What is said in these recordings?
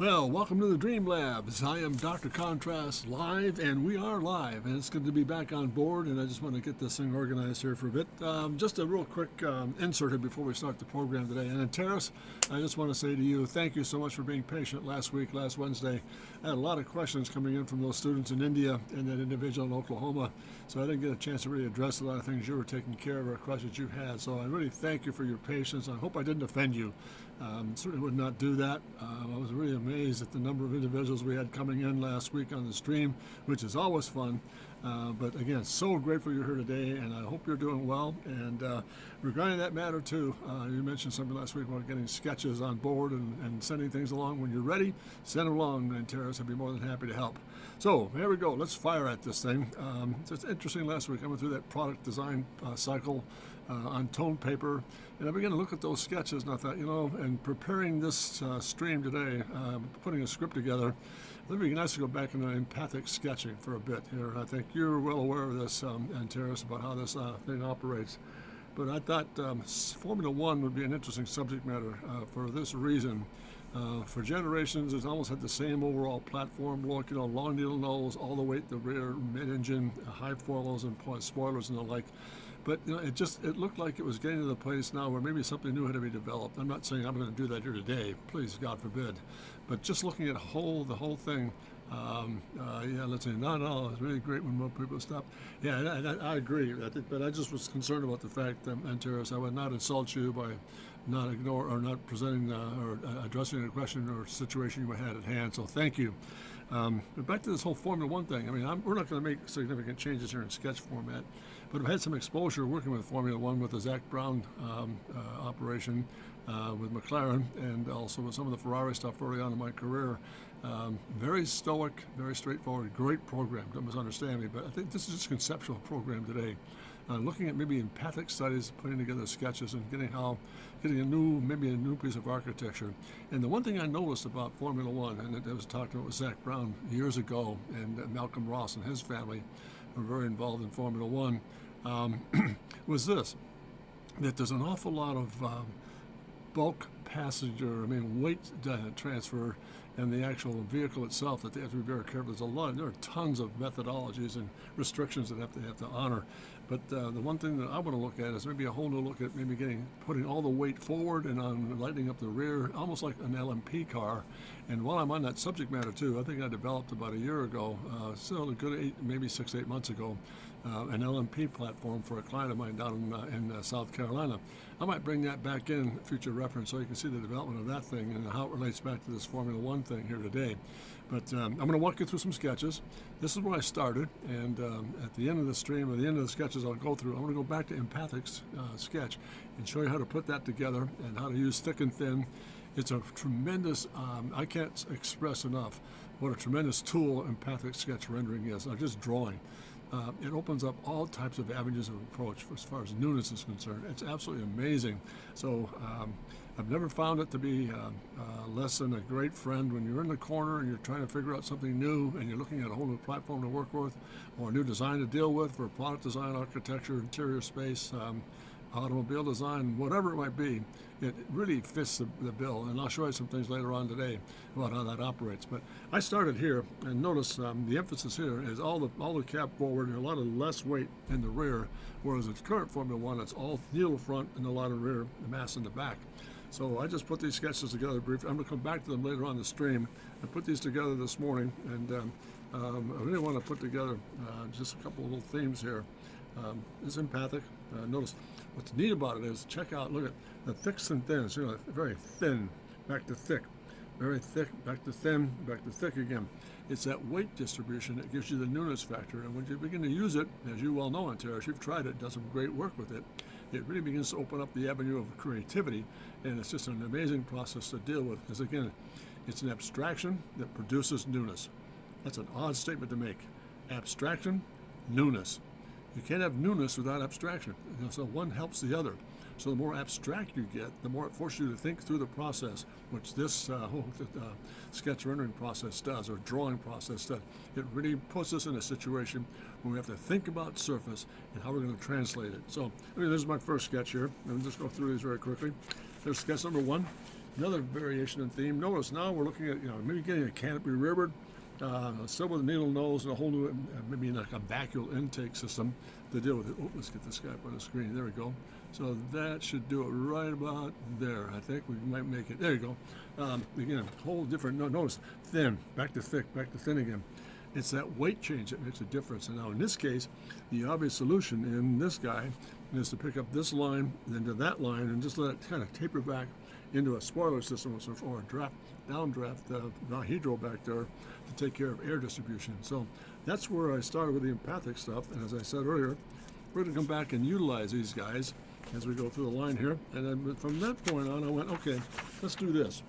Well, welcome to the Dream Labs. I am Dr. Contrast live, and we are live, and it's good to be back on board. And I just want to get this thing organized here for a bit. Just a real quick insert here before we start the program today. And then Terrace, I just want to say to you, thank you so much for being patient last Wednesday. I had a lot of questions coming in from those students in India and that individual in Oklahoma, so I didn't get a chance to really address a lot of things you were taking care of or questions you had. So I really thank you for your patience. I hope I didn't offend you. Certainly would not do that. I was really amazed at the number of individuals we had coming in last week on the stream, which is always fun. But again, so grateful you're here today, and I hope you're doing well. And regarding that matter too, you mentioned something last week about getting sketches on board and sending things along. When you're ready, send them along, and Terrace, I'd be more than happy to help. So here we go. Let's fire at this thing. It's interesting. Last week I went through that product design cycle on toned paper, and I began to look at those sketches, and I thought, and preparing this stream today, putting a script together, it'd be nice to go back into empathic sketching for a bit here. I think you're well aware of this, and Terrace, about how this thing operates. But I thought Formula One would be an interesting subject matter for this reason. For generations, it's almost had the same overall platform look, long needle nose, all the way at the rear, mid-engine, high foilos and spoilers and the like. But it looked like it was getting to the place now where maybe something new had to be developed. I'm not saying I'm going to do that here today, please, God forbid. But just looking at the whole thing, let's say, no, it's really great when more people stop. Yeah, I agree. But I just was concerned about the fact that, and Terrace, I would not insult you by not ignore or not presenting or addressing a question or situation you had at hand. So thank you. But back to this whole Formula One thing. We're not going to make significant changes here in sketch format, but I've had some exposure working with Formula One with the Zach Brown operation with McLaren, and also with some of the Ferrari stuff early on in my career. Very stoic, very straightforward, great program. Don't misunderstand me, but I think this is just a conceptual program today. Looking at maybe empathic studies, putting together sketches, and getting a new piece of architecture. And the one thing I noticed about Formula One, and I was talking about with Zach Brown years ago, and Malcolm Ross and his family were very involved in Formula One, was this: that there's an awful lot of bulk passenger, weight transfer, and the actual vehicle itself that they have to be very careful. There are tons of methodologies and restrictions that they have to honor. But the one thing that I want to look at is maybe a whole new look at putting all the weight forward and on lightening up the rear, almost like an LMP car. And while I'm on that subject matter too, I think I developed about a year ago, still a good 6-8 months ago, an LMP platform for a client of mine down in South Carolina. I might bring that back in future reference so you can see the development of that thing and how it relates back to this Formula One thing here today. But I'm going to walk you through some sketches. This is where I started, and at the end of the stream, or the end of the sketches I'll go through, I'm going to go back to empathic sketch and show you how to put that together and how to use thick and thin. It's a tremendous, I can't express enough what a tremendous tool empathic sketch rendering is, or just drawing. It opens up all types of avenues of approach as far as newness is concerned. It's absolutely amazing. So I've never found it to be less than a great friend when you're in the corner and you're trying to figure out something new and you're looking at a whole new platform to work with, or a new design to deal with for product design, architecture, interior space, automobile design, whatever it might be. It really fits the bill, and I'll show you some things later on today about how that operates. But I started here, and notice the emphasis here is all the cab forward and a lot of less weight in the rear, whereas the current Formula One, it's all needle front and a lot of rear mass in the back. So I just put these sketches together briefly. I'm going to come back to them later on the stream. I put these together this morning, and I really want to put together just a couple of little themes here. It's empathic. Notice what's neat about it is, check out, look at the thicks and thins, very thin, back to thick, very thick, back to thin, back to thick again. It's that weight distribution that gives you the newness factor, and when you begin to use it, as you well know, Terrace, you've tried it, done some great work with it, it really begins to open up the avenue of creativity, and it's just an amazing process to deal with, because again, it's an abstraction that produces newness. That's an odd statement to make. Abstraction, newness. You can't have newness without abstraction. So one helps the other. So the more abstract you get, the more it forces you to think through the process, which this whole sketch rendering process does, or drawing process does. It really puts us in a situation where we have to think about surface and how we're going to translate it. So this is my first sketch here. Let me just go through these very quickly. There's sketch number one. Another variation in theme. Notice now we're looking at, maybe getting a canopy riverbed, still with a needle nose and a whole new, maybe like a vacuole intake system to deal with it. Oh, let's get this guy up on the screen. There we go. So that should do it right about there. I think we might make it. There you go. Again, whole different, notice thin, back to thick, back to thin again. It's that weight change that makes a difference. And now in this case, the obvious solution in this guy is to pick up this line, then to that line, and just let it kind of taper back into a spoiler system or a downdraft hydro back there to take care of air distribution. So that's where I started with the empathic stuff. And as I said earlier, we're going to come back and utilize these guys as we go through the line here. And then from that point on, I went, okay, let's do this.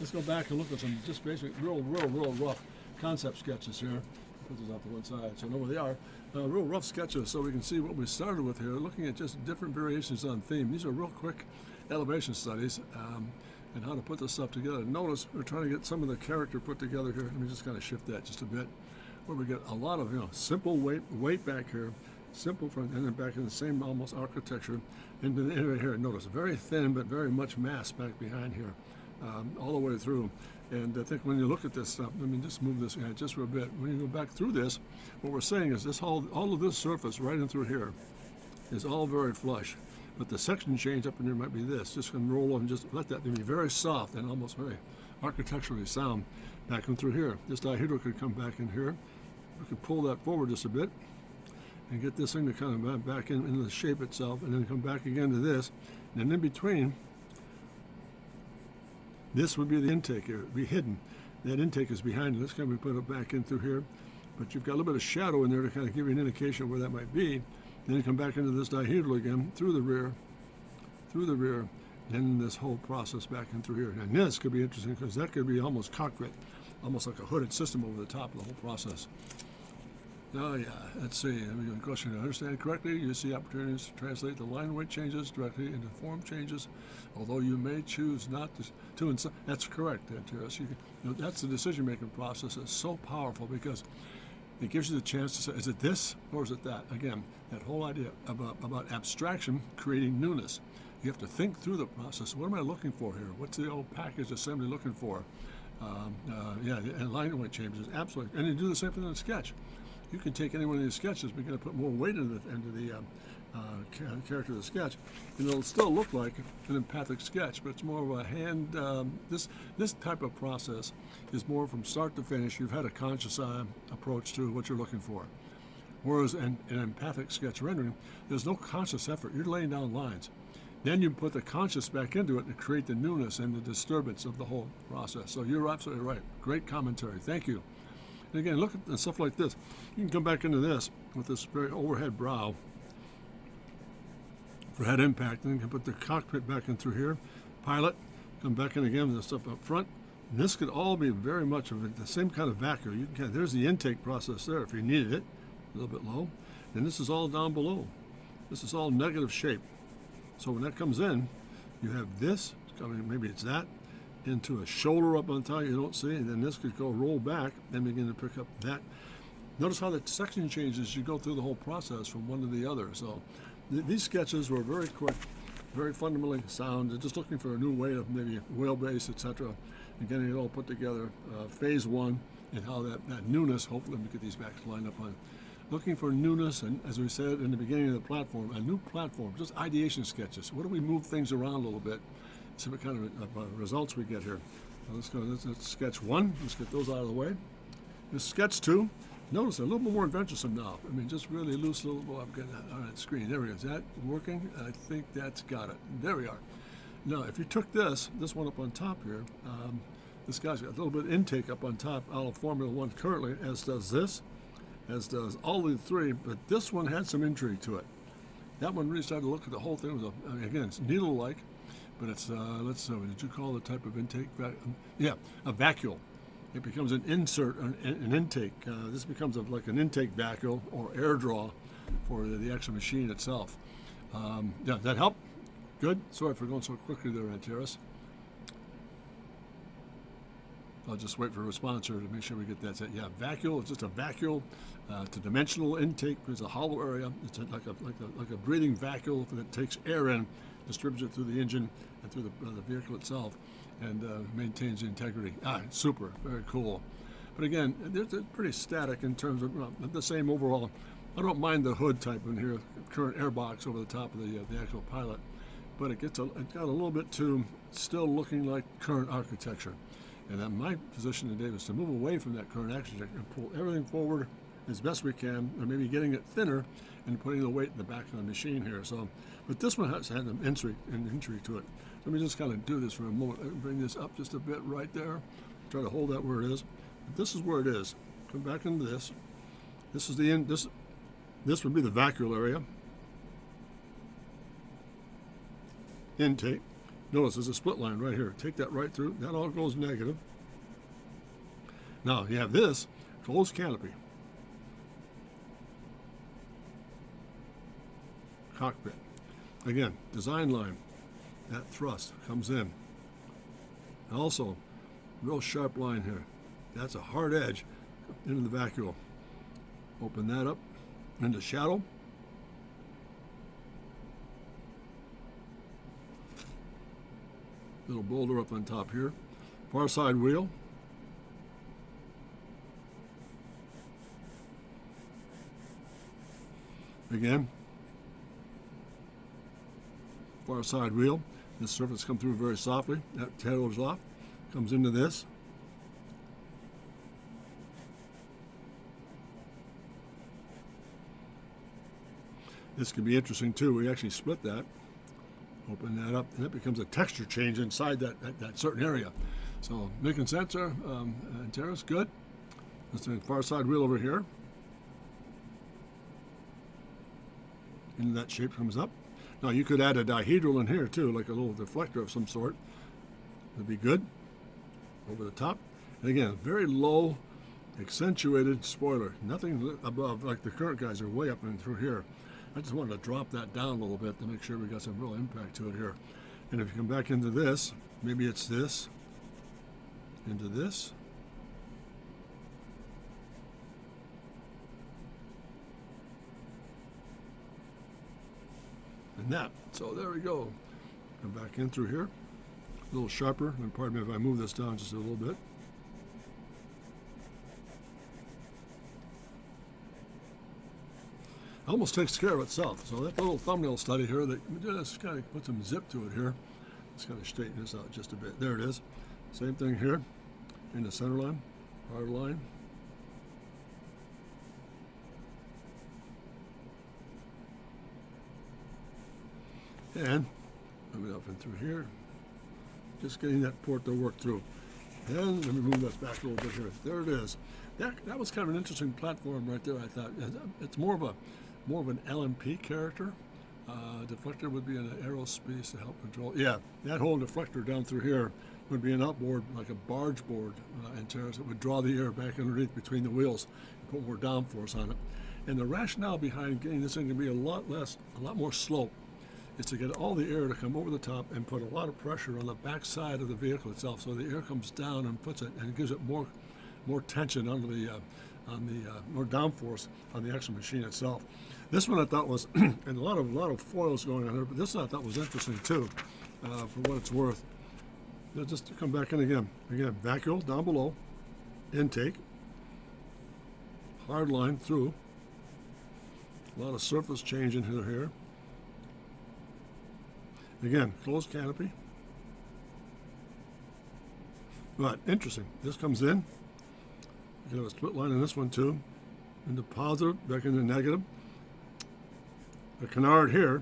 Let's go back and look at some just basic, real rough concept sketches here. Put those off to one side so I know where they are. Real rough sketches so we can see what we started with here, looking at just different variations on theme. These are real quick elevation studies and how to put this stuff together. Notice we're trying to get some of the character put together here. Let me just kind of shift that just a bit, where we get a lot of simple weight back here, simple front, and then back in the same almost architecture into the area here. Notice very thin but very much mass back behind here, all the way through. And I think when you look at this stuff, let me just move this just for a bit. When you go back through this, what we're saying is this all of this surface right in through here is all very flush. But the section change up in there might be this. Just going to roll and just let that be very soft and almost very architecturally sound back in through here. This dihedral could come back in here. We could pull that forward just a bit and get this thing to kind of back into the shape itself, and then come back again to this. And then in between, this would be the intake here. It would be hidden. That intake is behind it. Let's kind of put it back in through here. But you've got a little bit of shadow in there to kind of give you an indication of where that might be. Then you come back into this dihedral again, through the rear, and this whole process back in through here. And this could be interesting because that could be almost cockpit, almost like a hooded system over the top of the whole process. Oh yeah, let's see. Let me go to the question. To understand correctly, you see opportunities to translate the line weight changes directly into form changes, although you may choose not to. That's correct, Terrace. That's the decision-making process. It's so powerful because it gives you the chance to say, is it this or is it that? Again, that whole idea about abstraction creating newness. You have to think through the process. What am I looking for here? What's the old package assembly looking for? And line weight changes, absolutely. And you do the same thing in a sketch. You can take any one of these sketches, but you're going to put more weight into the character of the sketch, and it'll still look like an empathic sketch, but it's more of a hand. This type of process is more from start to finish. You've had a conscious approach to what you're looking for. Whereas in empathic sketch rendering, there's no conscious effort. You're laying down lines. Then you put the conscious back into it to create the newness and the disturbance of the whole process. So you're absolutely right. Great commentary. Thank you. And again, look at stuff like this. You can come back into this with this very overhead brow for head impact, and then you can put the cockpit back in through here, pilot, come back in again with the stuff up front. And this could all be very much of the same kind of vacuum. There's the intake process there if you needed it, a little bit low. And this is all down below. This is all negative shape. So when that comes in, you have this coming, maybe it's that, into a shoulder up on top you don't see, and then this could go roll back and begin to pick up that. Notice how the section changes as you go through the whole process from one to the other. So these sketches were very quick, very fundamentally sound. They're just looking for a new way of maybe wheelbase, etc., and getting it all put together. Phase one, and how that newness, hopefully we get these back lined up on. Looking for newness, and as we said in the beginning of the platform, a new platform, just ideation sketches. What do we move things around a little bit? See what kind of results we get here. Let's go. Let's sketch one. Let's get those out of the way. This sketch two. Notice a little bit more adventuresome now. I mean, just really loose, a little bit. I'm getting on that screen. There we go. Is that working? I think that's got it. There we are. Now, if you took this one up on top here, this guy's got a little bit of intake up on top out of Formula 1 currently, as does this, as does all the three. But this one had some intrigue to it. That one really started to look at the whole thing. Again, it's needle-like. But it's, let's see, what did you call the type of intake? Yeah, a vacuole. It becomes an insert, an intake. This becomes like an intake vacuole or air draw for the actual machine itself. Yeah, that help? Good? Sorry for going so quickly there, Antares. I'll just wait for a response here to make sure we get that. Yeah, vacuole. It's just a vacuole to dimensional intake. There's a hollow area. It's like a breathing vacuole that takes air in distributes it through the engine and through the vehicle itself, and maintains the integrity. Super, very cool. But again, it's pretty static in terms of the same overall. I don't mind the hood type in here, current airbox over the top of the actual pilot, but it got a little bit too still looking like current architecture. And then my position today was to move away from that current architecture and pull everything forward as best we can, or maybe getting it thinner and putting the weight in the back of the machine here. So, but this one has had an entry to it. Let me just kind of do this for a moment. Bring this up just a bit right there. Try to hold that where it is. But this is where it is. Come back into this. This is the end. This would be the vacuole area. Intake. Notice there's a split line right here. Take that right through. That all goes negative. Now you have this closed canopy. Cockpit. Again, design line. That thrust comes in. Also, real sharp line here. That's a hard edge into the vacuole. Open that up into shadow. Little boulder up on top here. Far side wheel. Again, far side wheel. This surface comes through very softly. That tails off, comes into this. This can be interesting too. We actually split that, open that up, and it becomes a texture change inside that certain area. So making sense there, Terrace, good. Let's do the far side wheel over here. And that shape comes up. Now you could add a dihedral in here too, like a little deflector of some sort. Would be good. Over the top. And again, very low, accentuated spoiler. Nothing above, like the current guys are way up and through here. I just wanted to drop that down a little bit to make sure we got some real impact to it here. And if you come back into this, maybe it's this, into this. And that. So there we go. Come back in through here. A little sharper. And pardon me if I move this down just a little bit. Almost takes care of itself. So that little thumbnail study here that just kind of put some zip to it here. Let's kind of straighten this out just a bit. There it is. Same thing here in the center line, hard line. And coming up and through here, just getting that port to work through. And let me move that back a little bit here. There it is. That was kind of an interesting platform right there. I thought it's more of an LMP character. Deflector would be an aerospace to help control. Yeah, that whole deflector down through here would be an outboard, like a barge board in terms that would draw the air back underneath between the wheels and put more downforce on it. And the rationale behind getting this thing to be a lot more slope is to get all the air to come over the top and put a lot of pressure on the back side of the vehicle itself, so the air comes down and puts it and gives it more tension under more downforce on the actual machine itself. This one I thought was, and a lot of foils going on here, but this one I thought was interesting too, for what it's worth. Now just to come back in again, vacuole down below, intake, hard line through, a lot of surface change in here. Again, closed canopy. But interesting, this comes in. You have a split line in this one too. Into positive, back into negative. The canard here,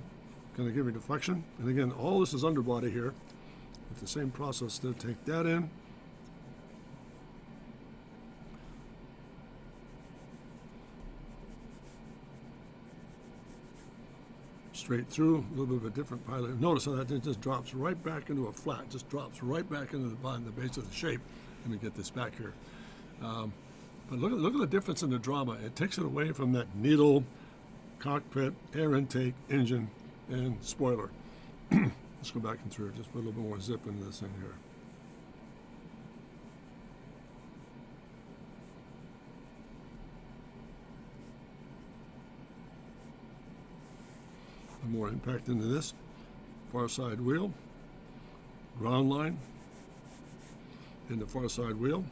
going to give you deflection. And again, all this is underbody here. It's the same process to take that in. Straight through, a little bit of a different pilot. Notice how that thing just drops right back into a flat, just drops right back into the base of the shape. Let me get this back here. But look at the difference in the drama. It takes it away from that needle, cockpit, air intake, engine, and spoiler. Let's go back and through it. Just put a little bit more zip into this thing here. More impact into this. far side wheel, ground line, into far side wheel.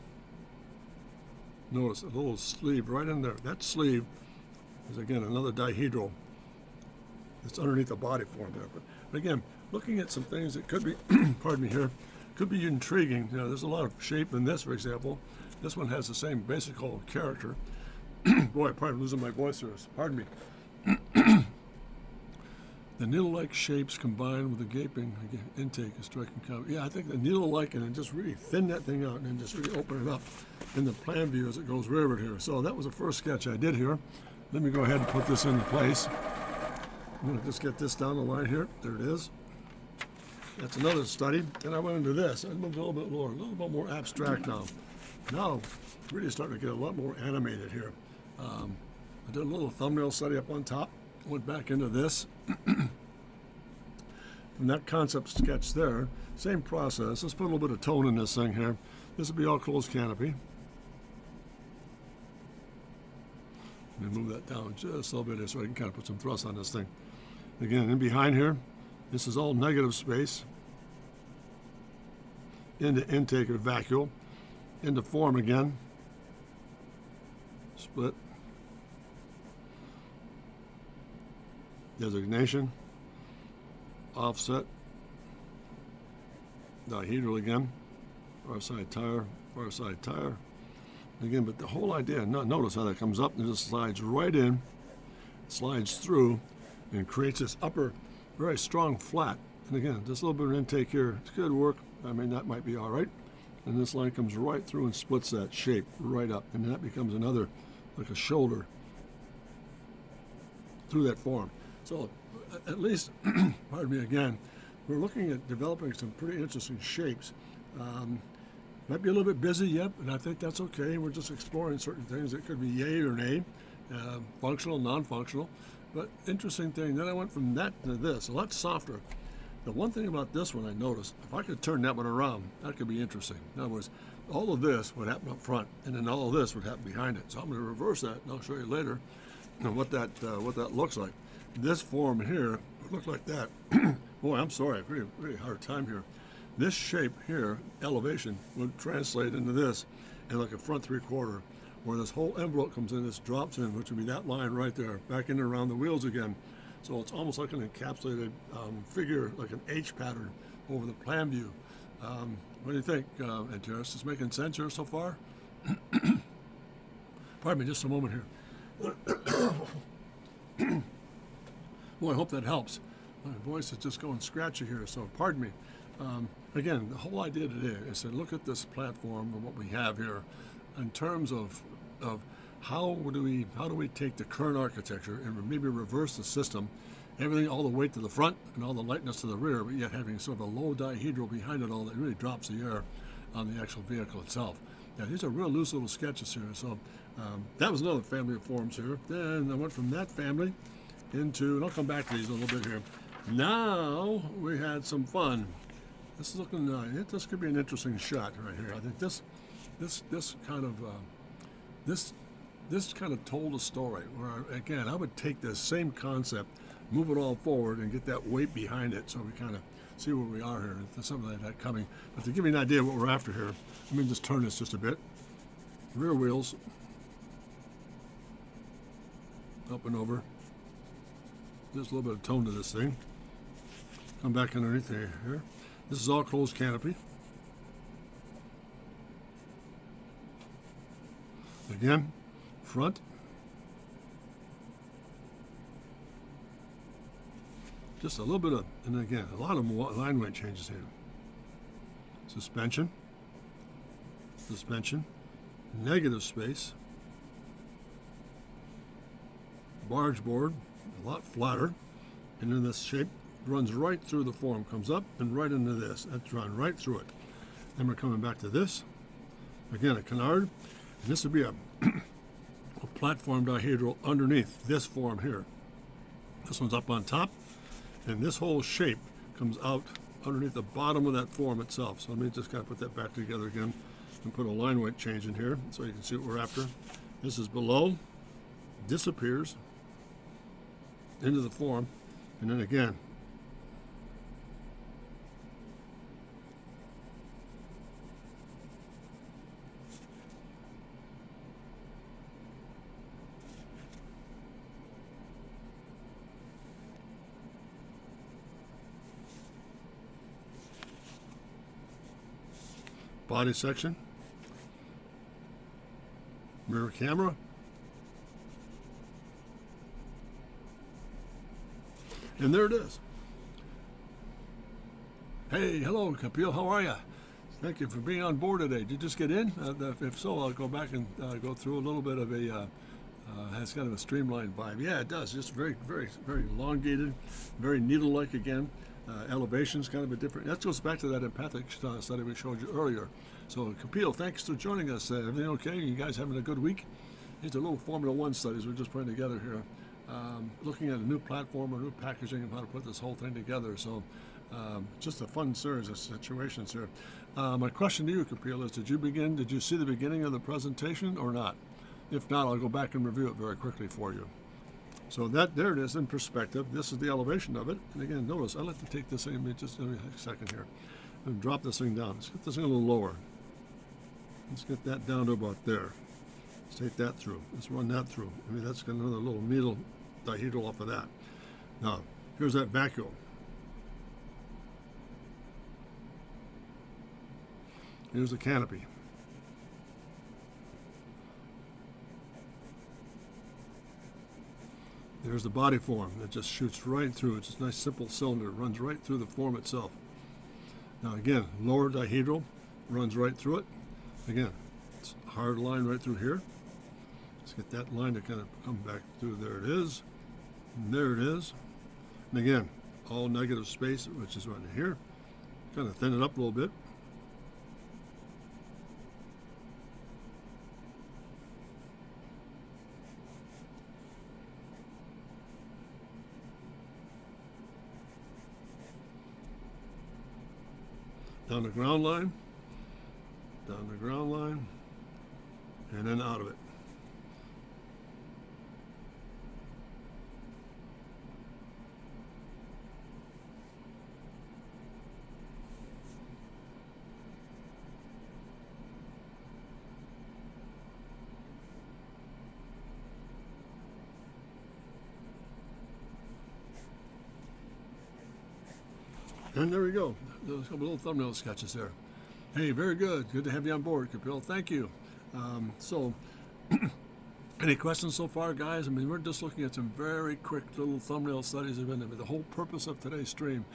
Notice a little sleeve right in there. That sleeve is again another dihedral. It's underneath the body form there. But again, looking at some things that could be, pardon me here, could be intriguing. You know, there's a lot of shape in this, for example. This one has the same basic whole character. Boy, pardon, losing my voice here. Pardon me. The needle-like shapes combined with the gaping intake is striking. Yeah, I think the needle-like and then just really thin that thing out and then just really open it up in the plan view as it goes rearward here. So that was the first sketch I did here. Let me go ahead and put this into place. I'm going to just get this down the line here. There it is. That's another study. Then I went into this. I moved a little bit lower, a little bit more abstract now. Now, really starting to get a lot more animated here. I did a little thumbnail study up on top. Went back into this. From that concept sketch there, same process. Let's put a little bit of tone in this thing here. This will be all closed canopy. Let me move that down just a little bit here so I can kind of put some thrust on this thing. Again, in behind here, this is all negative space. Into intake of vacuole. Into form again. Split. Designation. Offset. Dihedral again. Far side tire. Far side tire. Again, but the whole idea, notice how that comes up and just slides right in, slides through, and creates this upper, very strong flat. And again, just a little bit of intake here. It's good work. I mean, that might be all right. And this line comes right through and splits that shape right up. And that becomes another, like a shoulder through that form. So at least, pardon me again, we're looking at developing some pretty interesting shapes. Might be a little bit busy yet, and I think that's okay. We're just exploring certain things that could be yay or nay, functional, non-functional. But interesting thing, then I went from that to this, a lot softer. The one thing about this one I noticed, if I could turn that one around, that could be interesting. In other words, all of this would happen up front, and then all of this would happen behind it. So I'm going to reverse that, and I'll show you later what that looks like. This form here would look like that. Boy, I'm sorry, really hard time here. This shape here, elevation, would translate into this, and like a front 3/4, where this whole envelope comes in, this drops in, which would be that line right there, back in and around the wheels again. So it's almost like an encapsulated figure, like an H pattern over the plan view. What do you think, Antares? Is making sense here so far? Pardon me, just a moment here. Well, I hope that helps. My voice is just going scratchy here, so pardon me. Again, the whole idea today is to look at this platform and what we have here in terms of how do we take the current architecture and maybe reverse the system, everything all the weight to the front and all the lightness to the rear, but yet having sort of a low dihedral behind it all that really drops the air on the actual vehicle itself. Yeah, these are real loose little sketches here. So that was another family of forms here. Then I went from that family into, and I'll come back to these a little bit here. Now we had some fun. This is looking, this could be an interesting shot right here. I think this kind of told a story where, again, I would take this same concept, move it all forward, and get that weight behind it so we kind of see where we are here. There's something like that coming. But to give you an idea of what we're after here, let me just turn this just a bit. Rear wheels, up and over. Just a little bit of tone to this thing. Come back underneath here. This is all closed canopy. Again, front. Just a little bit of, and again, a lot of line weight changes here. Suspension. Negative space. Barge board, a lot flatter. And then this shape runs right through the form, comes up and right into this. That's run right through it. Then we're coming back to this. Again, a canard. And this would be a platform dihedral underneath this form here. This one's up on top. And this whole shape comes out underneath the bottom of that form itself. So let me just kind of put that back together again and put a line weight change in here so you can see what we're after. This is below, disappears into the form, and then again, body section, mirror camera, and there it is. Hey, hello, Kapil, how are you? Thank you for being on board today. Did you just get in? If so, I'll go back and go through a little bit of a, has kind of a streamlined vibe. Yeah, it does. Just very, very, very elongated, very needle-like again. Elevation's kind of a different, that goes back to that empathic study we showed you earlier. So, Kapil, thanks for joining us. Everything okay? You guys having a good week? These are little Formula One studies we're just putting together here. Looking at a new platform, a new packaging, and how to put this whole thing together. So, just a fun series of situations here. My question to you, Kapil, is did you see the beginning of the presentation or not? If not, I'll go back and review it very quickly for you. So there it is in perspective. This is the elevation of it. And again, notice, I like to take this thing, just a second here, and drop this thing down. Let's get this thing a little lower. Let's get that down to about there. Let's take that through. Let's run that through. I mean, that's got another little needle dihedral off of that. Now, here's that vacuole. Here's the canopy. There's the body form that just shoots right through. It's just a nice simple cylinder, runs right through the form itself. Now again, lower dihedral runs right through it. Again, it's a hard line right through here. Let's get that line to kind of come back through. There it is. And there it is. And again, all negative space, which is right here. Kind of thin it up a little bit. Down the ground line, and then out of it. And there we go. There's a couple little thumbnail sketches there. Hey, very good. Good to have you on board, Kapil. Thank you. So, any questions so far, guys? I mean, we're just looking at some very quick little thumbnail studies. The whole purpose of today's stream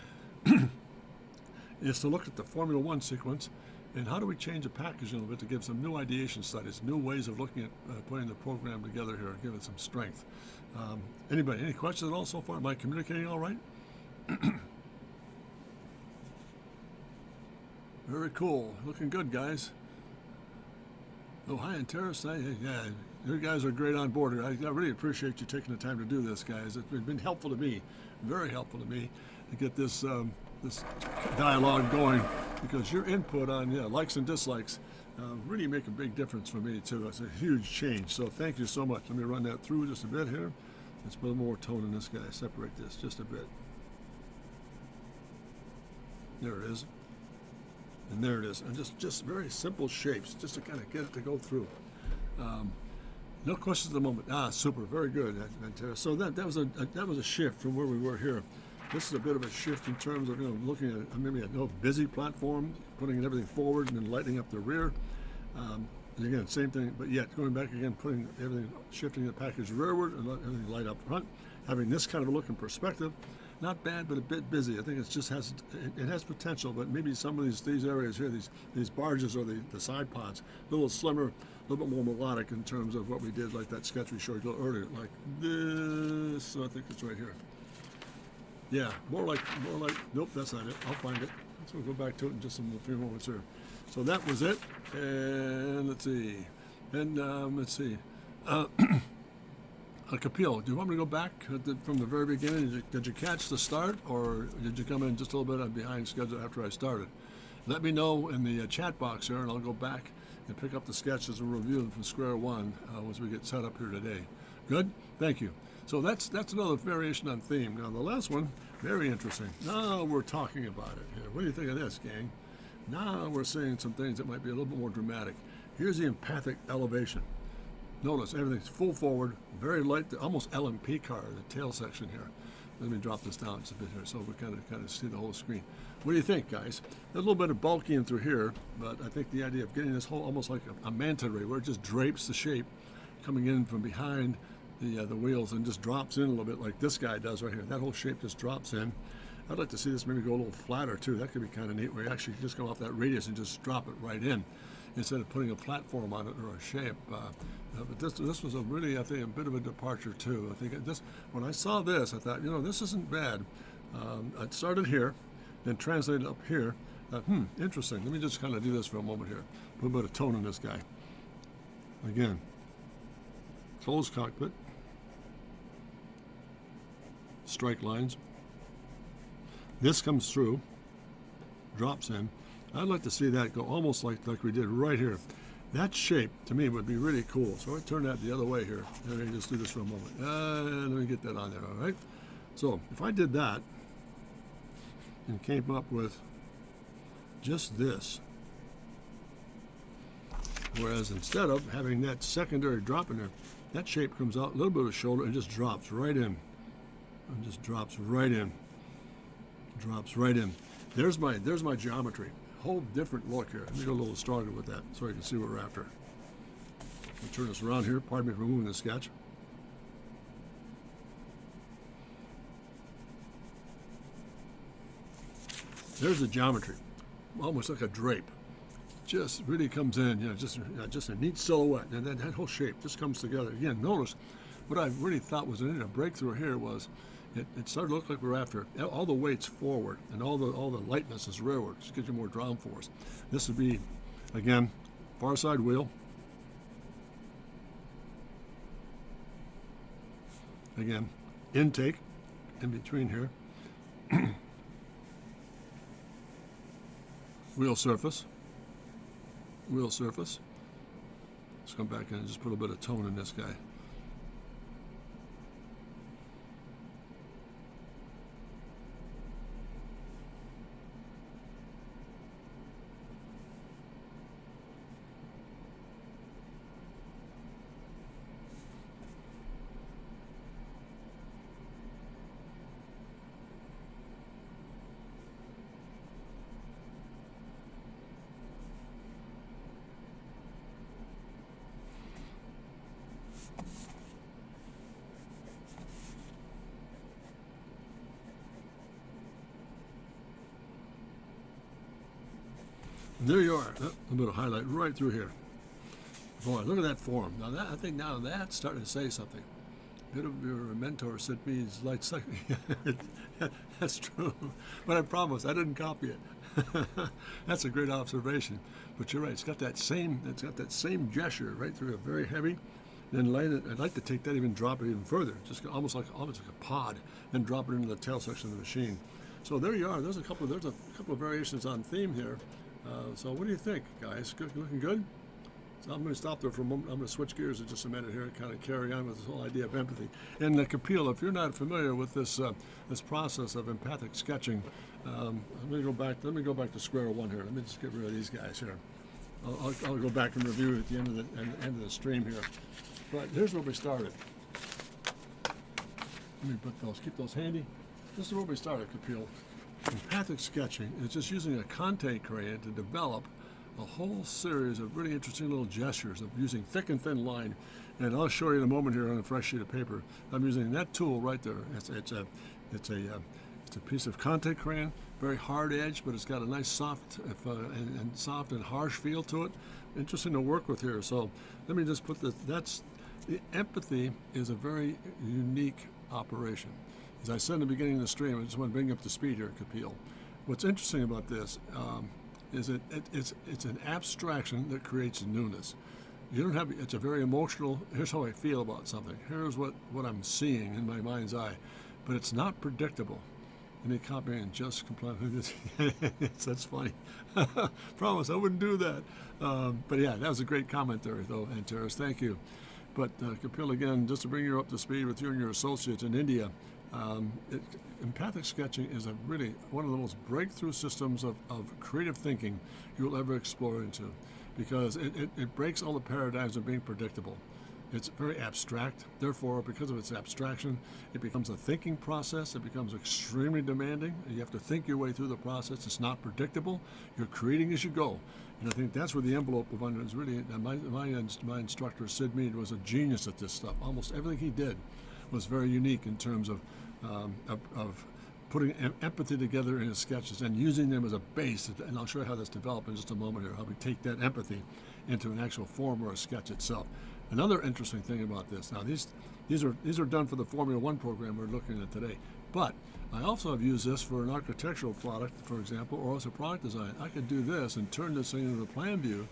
is to look at the Formula One sequence and how do we change the package a little bit to give some new ideation studies, new ways of looking at putting the program together here, give it some strength. Anybody, any questions at all so far? Am I communicating all right? Very cool. Looking good, guys. Oh, hi, and Terrace. Yeah, you guys are great on board. I really appreciate you taking the time to do this, guys. It's been helpful to me, very helpful to me, to get this this dialogue going, because your input on likes and dislikes really make a big difference for me, too. It's a huge change. So thank you so much. Let me run that through just a bit here. Let's put a little more tone in this guy. Separate this just a bit. There it is. And there it is, and just very simple shapes, just to kind of get it to go through. No questions at the moment. Super, very good. So that was a shift from where we were here. This is a bit of a shift in terms of looking at maybe a busy platform, putting everything forward and then lightening up the rear. And again, same thing, but yet going back again, putting everything, shifting the package rearward and letting everything light up front, having this kind of a look in perspective. Not bad, but a bit busy. I think it has potential, but maybe some of these areas here, these barges or the side pods, a little slimmer, a little bit more melodic in terms of what we did, like that sketch we showed you earlier, like this. So I think it's right here. Yeah, more like. Nope, that's not it. I'll find it. So we'll go back to it in just a few moments here. So that was it, and let's see, Kapil, do you want me to go back from the very beginning? Did you catch the start, or did you come in just a little bit behind schedule after I started? Let me know in the chat box here, and I'll go back and pick up the sketches and review them from square one as we get set up here today. Good? Thank you. So that's another variation on theme. Now the last one, very interesting. Now we're talking about it here. What do you think of this, gang? Now we're seeing some things that might be a little bit more dramatic. Here's the empathic elevation. Notice everything's full forward, very light, almost LMP car, the tail section here. Let me drop this down just a bit here so we kind of see the whole screen. What do you think, guys? A little bit of bulky in through here, but I think the idea of getting this whole almost like a manta ray, where it just drapes the shape coming in from behind the wheels and just drops in a little bit like this guy does right here. That whole shape just drops in. I'd like to see this maybe go a little flatter too. That could be kind of neat, where you actually just go off that radius and just drop it right in, instead of putting a platform on it or a shape. But this was a really, I think, a bit of a departure too. I think when I saw this, I thought, this isn't bad. I started here, then translated up here. Interesting. Let me just kind of do this for a moment here. Put a bit of tone in this guy. Again, closed cockpit, strike lines. This comes through, drops in. I'd like to see that go almost like we did right here. That shape, to me, would be really cool. So I turn that the other way here. Let me just do this for a moment. Let me get that on there, all right? So if I did that and came up with just this, whereas instead of having that secondary drop in there, that shape comes out, a little bit of shoulder, and just drops right in. And just drops right in. Drops right in. There's my geometry. Whole different look here. Let me go a little stronger with that so I can see what we're after. I'll turn this around here. Pardon me for moving the sketch. There's the geometry, almost like a drape. Just really comes in, just a neat silhouette, and then that whole shape just comes together. Again, notice what I really thought was a breakthrough here was it started to look like we're after all the weight's forward and all the lightness is rearward. Just gives you more ground force. This would be, again, far side wheel. Again, intake in between here. Wheel surface. Wheel surface. Let's come back in and just put a bit of tone in this guy. There you are. A little bit of highlight right through here. Boy, look at that form. Now that, I think now that's starting to say something. A bit of your mentor sent me his light second. That's true. But I promise I didn't copy it. That's a great observation. But you're right. It's got that same gesture right through it, very heavy. Then light it. I'd like to take that, even drop it even further, just almost like a pod, then drop it into the tail section of the machine. So there you are. There's a couple of variations on theme here. So what do you think, guys? Looking good? So I'm going to stop there for a moment. I'm going to switch gears in just a minute here and kind of carry on with this whole idea of empathy. And Kapil, if you're not familiar with this this process of empathic sketching, let me go back to square one here. Let me just get rid of these guys here. I'll go back and review at the end of the stream here. But here's where we started. Let me keep those handy. This is where we started, Kapil. Empathic sketching is just using a Conte crayon to develop a whole series of really interesting little gestures of using thick and thin line. And I'll show you in a moment here on a fresh sheet of paper. I'm using that tool right there. It's a piece of Conte crayon, very hard edge, but it's got a nice soft and harsh feel to it. Interesting to work with here. So let me just put this. The empathy is a very unique operation. As I said in the beginning of the stream, I just want to bring you up to speed here, Kapil. What's interesting about this is it's an abstraction that creates newness. You don't have, it's a very emotional, here's how I feel about something. Here's what I'm seeing in my mind's eye. But it's not predictable. Any copying just comply with this. That's funny. Promise, I wouldn't do that. But yeah, that was a great comment there, though, Antares. Thank you. But Kapil, again, just to bring you up to speed with you and your associates in India, empathic sketching is really one of the most breakthrough systems of creative thinking you'll ever explore into, because it breaks all the paradigms of being predictable. It's very abstract. Therefore, because of its abstraction, it becomes a thinking process. It becomes extremely demanding. You have to think your way through the process. It's not predictable. You're creating as you go. And I think that's where the envelope of under is really. My instructor, Sid Mead, was a genius at this stuff. Almost everything he did was very unique in terms of putting empathy together in his sketches and using them as a base. And I'll show you how that's developed in just a moment here, how we take that empathy into an actual form or a sketch itself. Another interesting thing about this, now these are done for the Formula One program we're looking at today, but I also have used this for an architectural product, for example, or as a product design. I could do this and turn this thing into a plan view,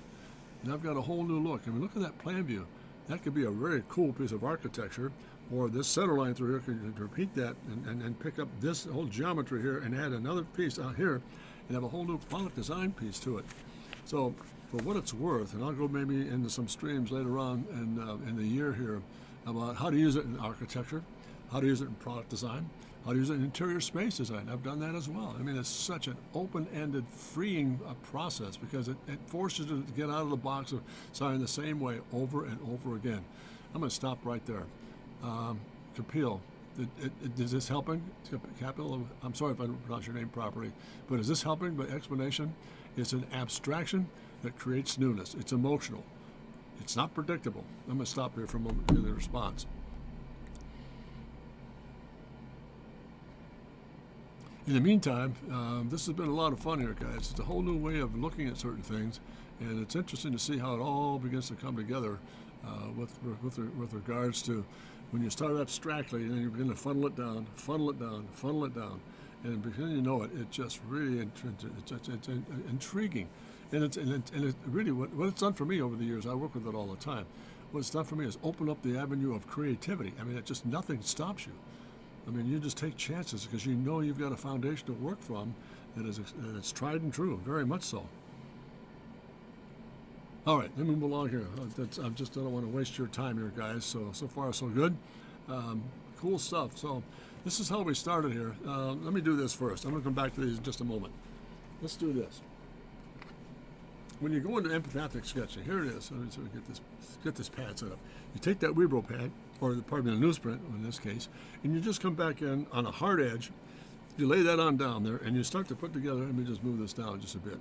and I've got a whole new look. I mean, look at that plan view. That could be a very cool piece of architecture, or this center line through here could repeat that and pick up this whole geometry here and add another piece out here and have a whole new product design piece to it. So for what it's worth, and I'll go maybe into some streams later on in the year here about how to use it in architecture, how to use it in product design, how to use it in interior space design. I've done that as well. I mean, it's such an open-ended, freeing process because it forces you to get out of the box of designing the same way over and over again. I'm going to stop right there. Kapil, is this helping? Capital, I'm sorry if I don't pronounce your name properly, but is this helping by explanation? It's an abstraction that creates newness. It's emotional. It's not predictable. I'm going to stop here for a moment to get the response. In the meantime, this has been a lot of fun here, guys. It's a whole new way of looking at certain things, and it's interesting to see how it all begins to come together with regards to when you start abstractly and then you begin to funnel it down, and before you know it, it just really it's intriguing, and it's really what it's done for me over the years. I work with it all the time. What it's done for me is open up the avenue of creativity. I mean, it just nothing stops you. I mean, you just take chances because you know you've got a foundation to work from that is tried and true, very much so. All right, let me move along here. I don't want to waste your time here, guys. So far, so good. Cool stuff. So this is how we started here. Let me do this first. I'm going to come back to these in just a moment. Let's do this. When you go into empathic sketching, here it is. So get this pad set up. You take that Weebro pad, or pardon me, the newsprint in this case, and you just come back in on a hard edge. You lay that on down there, and you start to put together. Let me just move this down just a bit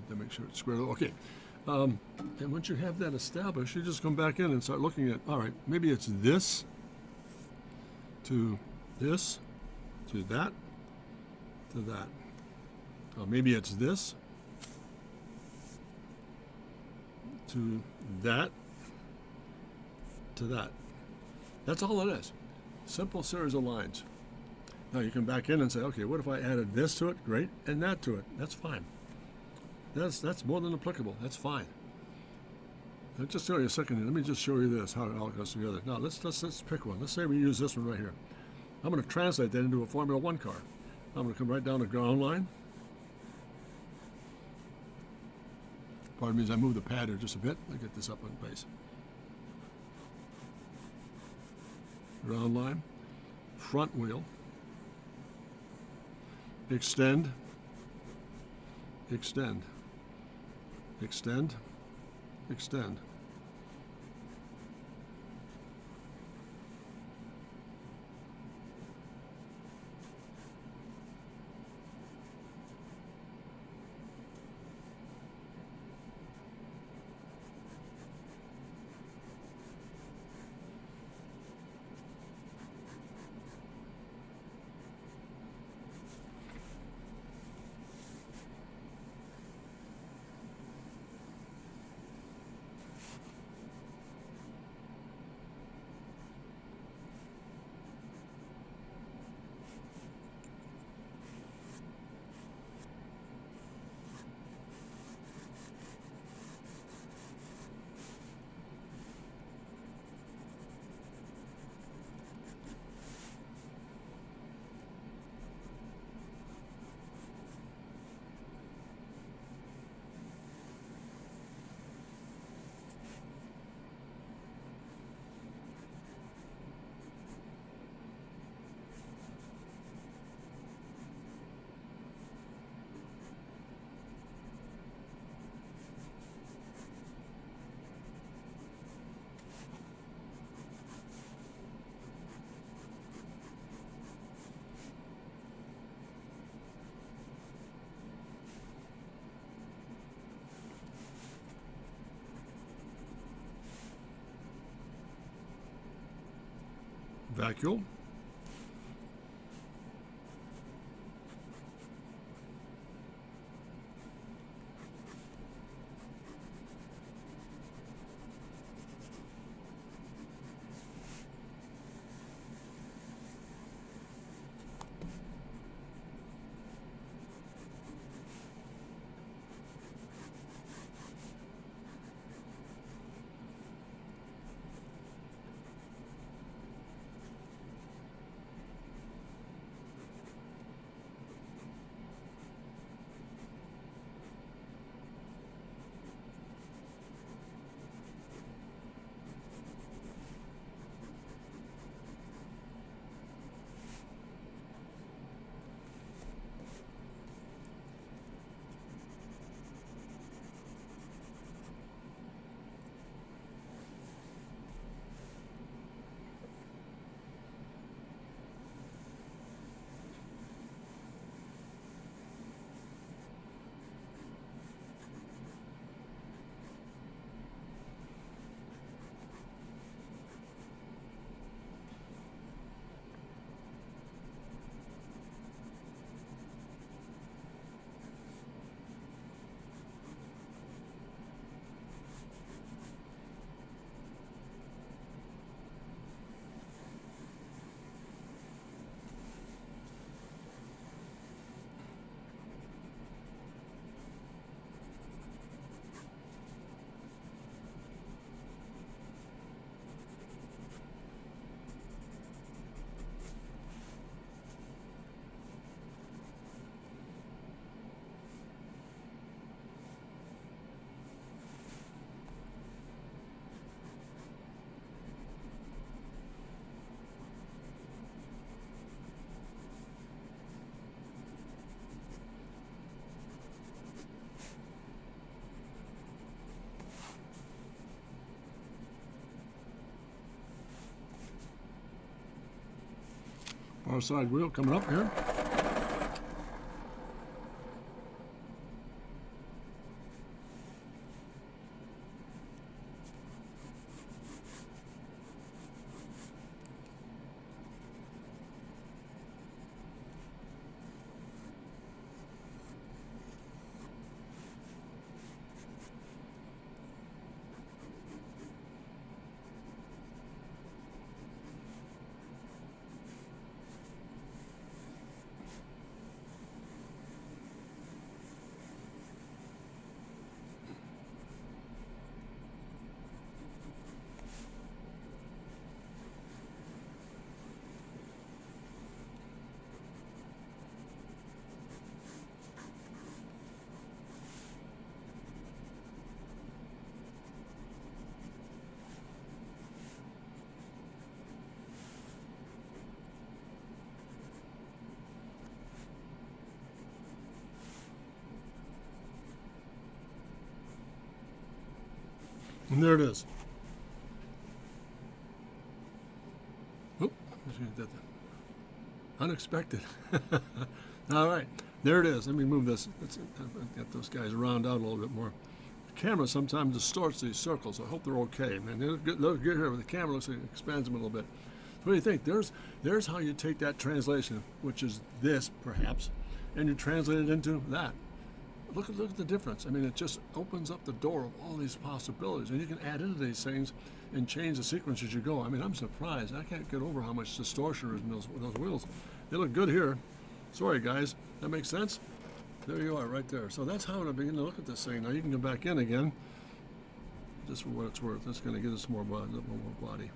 to make sure it's square. Okay. And once you have that established, you just come back in and start looking at, all right, maybe it's this to this to that to that. Or maybe it's this to that to that. That's all it is. Simple series of lines. Now you come back in and say, okay, what if I added this to it? Great. And that to it. That's fine. That's more than applicable. That's fine. I'll just show you a second. Let me just show you this, how it all goes together. Now let's pick one. Let's say we use this one right here. I'm going to translate that into a Formula One car. I'm going to come right down the ground line. Pardon me as I move the pad here just a bit. I'll get this up in place. Ground line. Front wheel. Extend. Extend. Extend, extend. vacuole. Far side wheel coming up here. And there it is. Oop, unexpected. All right, there it is. Let me move this. Let's get those guys around out a little bit more. The camera sometimes distorts these circles. I hope they're okay. Man, they look good here, but the camera looks like it expands them a little bit. What do you think? There's how you take that translation, which is this perhaps, and you translate it into that. Look at the difference. I mean, it just opens up the door of all these possibilities, and you can add into these things and change the sequence as you go. I mean, I'm surprised. I can't get over how much distortion is in those wheels. They look good here. Sorry, guys. That makes sense? There you are, right there. So that's how I begin to look at this thing. Now you can come back in again, just for what it's worth. That's going to give us more body.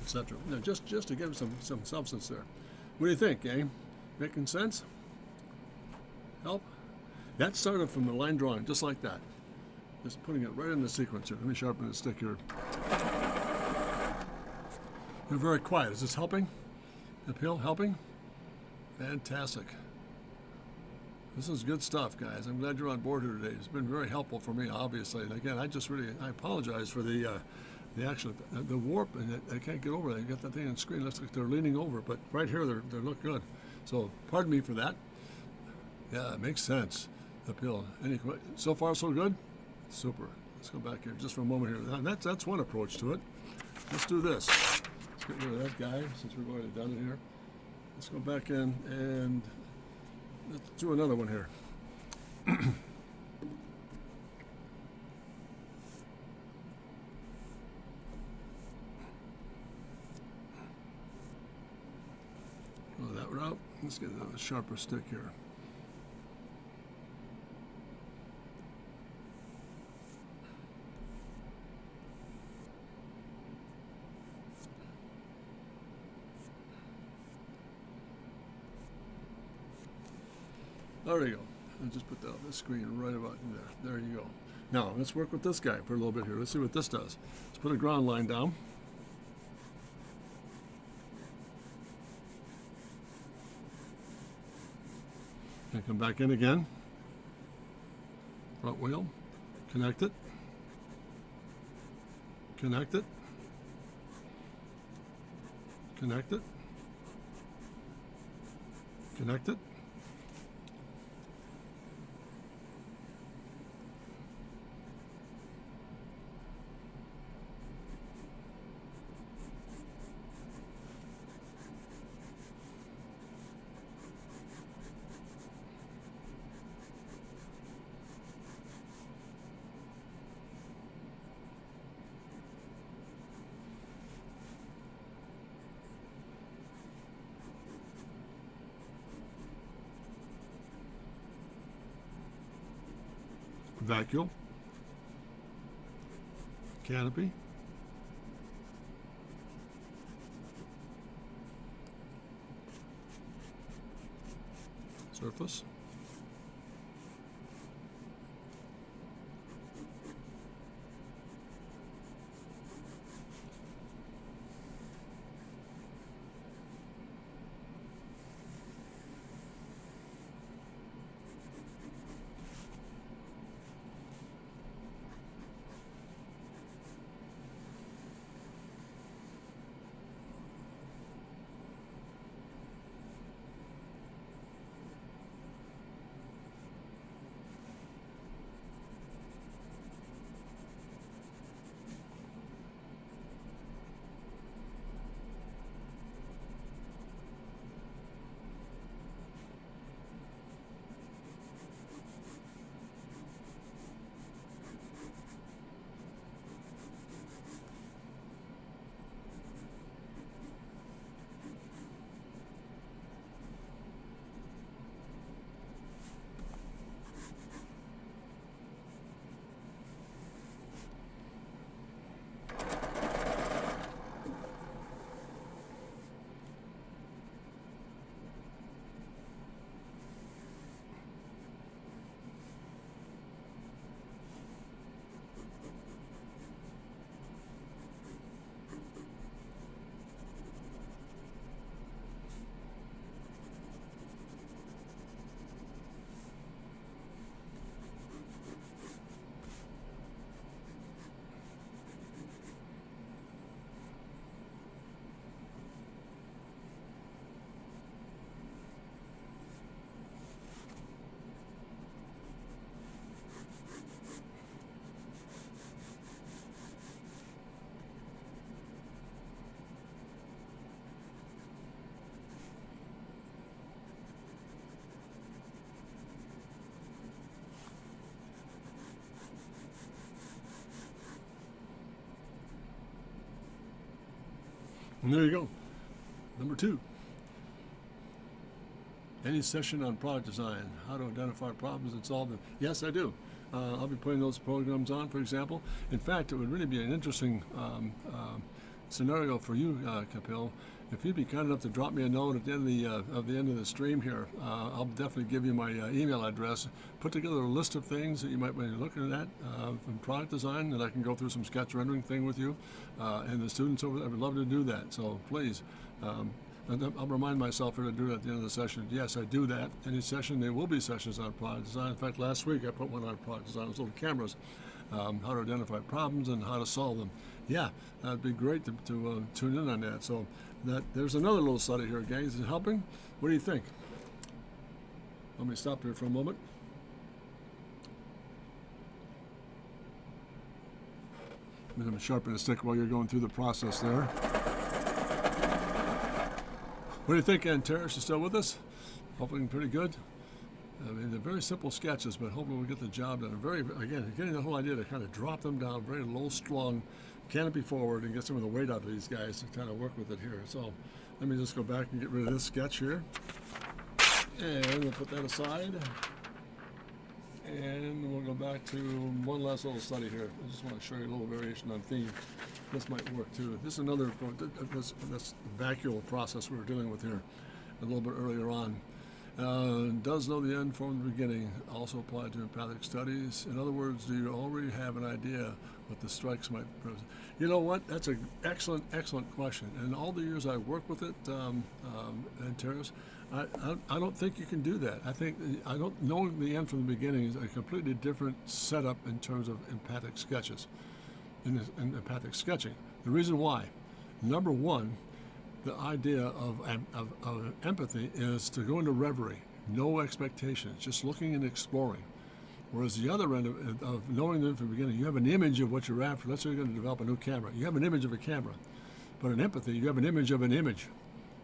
Etc. Now, just to give some substance there. What do you think, eh? Making sense? Help? That started from the line drawing, just like that. Just putting it right in the sequence here. Let me sharpen the stick here. They're very quiet. Is this helping? Uphill, helping? Fantastic. This is good stuff, guys. I'm glad you're on board here today. It's been very helpful for me, obviously. And again, I apologize for the the warp, and they can't get over it. They got that thing on the screen. It looks like they're leaning over, but right here they look good. So pardon me for that. Yeah, it makes sense. Uphill. So far so good? Super. Let's go back here just for a moment here. That's one approach to it. Let's do this. Let's get rid of that guy since we've already done it here. Let's go back in and let's do another one here. Oh, that route. Let's get a sharper stick here. There we go. I'll just put that on the screen right about there. There you go. Now, let's work with this guy for a little bit here. Let's see what this does. Let's put a ground line down. And come back in again. Front wheel. Connect it. Connect it. Connect it. Connect it. Vacuum, canopy, surface, and there you go. Number 2. Any session on product design, how to identify problems and solve them. Yes, I do. I'll be putting those programs on, for example. In fact, it would really be an interesting scenario for you, Kapil. If you'd be kind enough to drop me a note at the end of the stream here, I'll definitely give you my email address. Put together a list of things that you might be looking at from product design, and I can go through some sketch rendering thing with you and the students over there. I would love to do that. So please, I'll remind myself here to do it at the end of the session. Yes, I do that. Any session, there will be sessions on product design. In fact, last week I put one on product design. Those little cameras. how to identify problems and how to solve them. Yeah, that'd be great to tune in on that. So there's another little study here, gang. Is it helping? What do you think? Let me stop here for a moment. I'm going to sharpen the stick while you're going through the process there. What do you think, Terrace? You still with us? Hopefully pretty good. I mean, they're very simple sketches, but hopefully we'll get the job done. Again, getting the whole idea to kind of drop them down, very low-strung, canopy forward, and get some of the weight out of these guys to kind of work with it here. So let me just go back and get rid of this sketch here. And we'll put that aside. And we'll go back to one last little study here. I just want to show you a little variation on theme. This might work too. This is another this vacuole process we were dealing with here a little bit earlier on. Does know the end from the beginning, also applied to empathic studies. In other words, do you already have an idea what the strikes might present? You know what? That's an excellent question. And all the years I work with it, and Terrace, I don't think you can do that. Knowing the end from the beginning is a completely different setup in terms of empathic sketches, in empathic sketching. The reason why, number one, the idea of empathy is to go into reverie, no expectations, just looking and exploring. Whereas the other end of knowing them from the beginning, you have an image of what you're after. Let's say you're going to develop a new camera. You have an image of a camera. But in empathy, you have an image of an image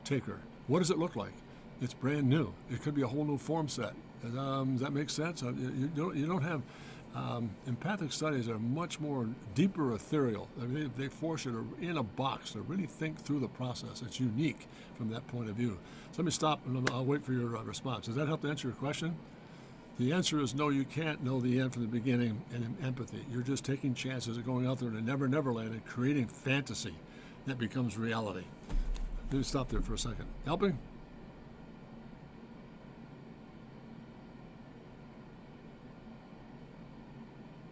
taker. What does it look like? It's brand new. It could be a whole new form set. Does that make sense? You don't have... empathic studies are much more deeper ethereal. I mean, they force you to, in a box, to really think through the process. It's unique from that point of view. So let me stop and I'll wait for your response. Does that help to answer your question? The answer is no, you can't know the end from the beginning in empathy. You're just taking chances of going out there to Never Land and creating fantasy that becomes reality. Let me stop there for a second. Helping?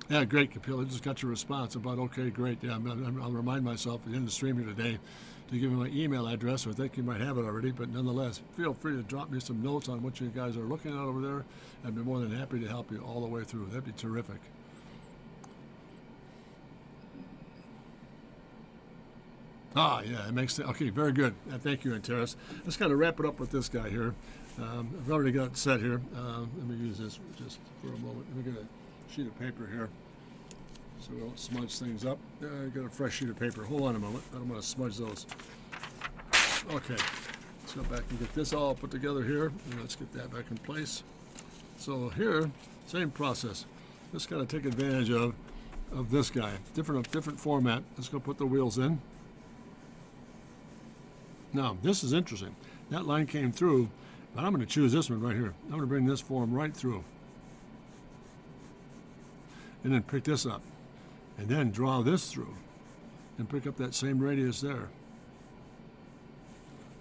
Yeah, great, Kapil. I just got your response about, okay, great. Yeah, I'll remind myself at the end of the stream here today to give you my email address. I think you might have it already, but nonetheless, feel free to drop me some notes on what you guys are looking at over there. I'd be more than happy to help you all the way through. That'd be terrific. Ah, yeah, it makes sense. Okay, very good. Thank you, Terrace. Let's kind of wrap it up with this guy here. I've already got it set here. Let me use this just for a moment. Let me get a sheet of paper here so we don't smudge things up. Got a fresh sheet of paper. Hold on a moment. I don't want to smudge those. Okay, let's go back and get this all put together here. And let's get that back in place. So here, same process. Just kind of take advantage of this guy. Different format. Let's go put the wheels in. Now, this is interesting. That line came through, but I'm going to choose this one right here. I'm going to bring this form right through. And then pick this up. And then draw this through. And pick up that same radius there.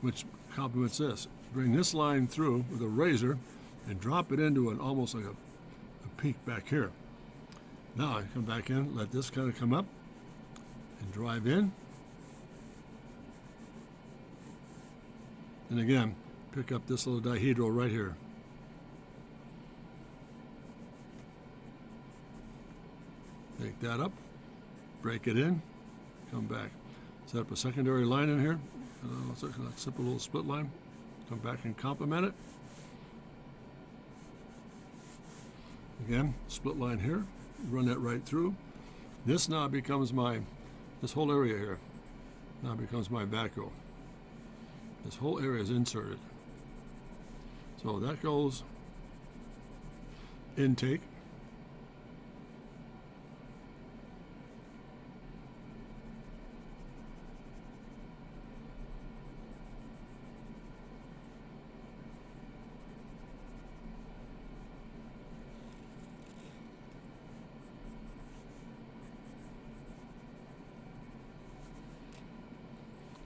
Which complements this. Bring this line through with a razor and drop it into almost like a peak back here. Now I come back in, let this kind of come up and drive in. And again, pick up this little dihedral right here. Take that up, break it in, come back. Set up a secondary line in here. It's a simple little split line. Come back and complement it. Again, split line here. Run that right through. This now becomes this whole area here now becomes my vacuole. This whole area is inserted. So that goes intake.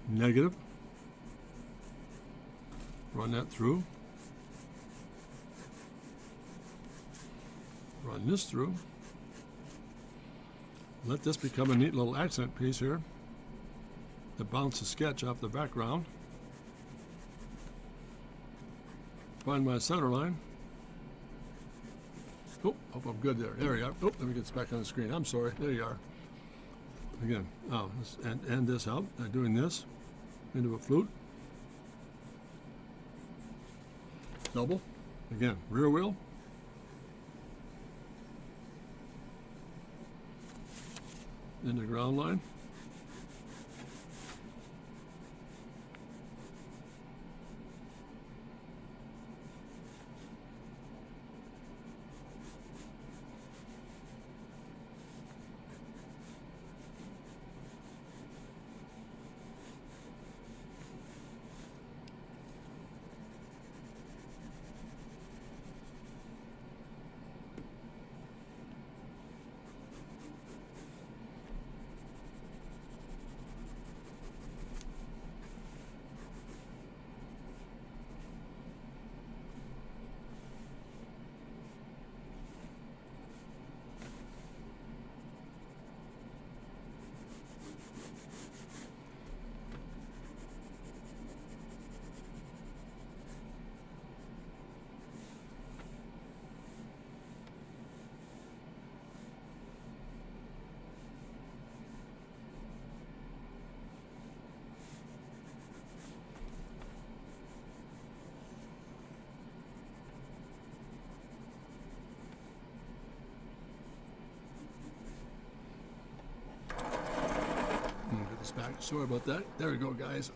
Negative. Run that through. Run this through. Let this become a neat little accent piece here that bounces the sketch off the background. Find my center line. Oh, hope I'm good there. There we are. Oh, let me get this back on the screen. I'm sorry. There you are. Again, let's end this out by doing this into a flute. Double. Again, rear wheel. Into ground line. Get this back. Sorry about that. There we go, guys.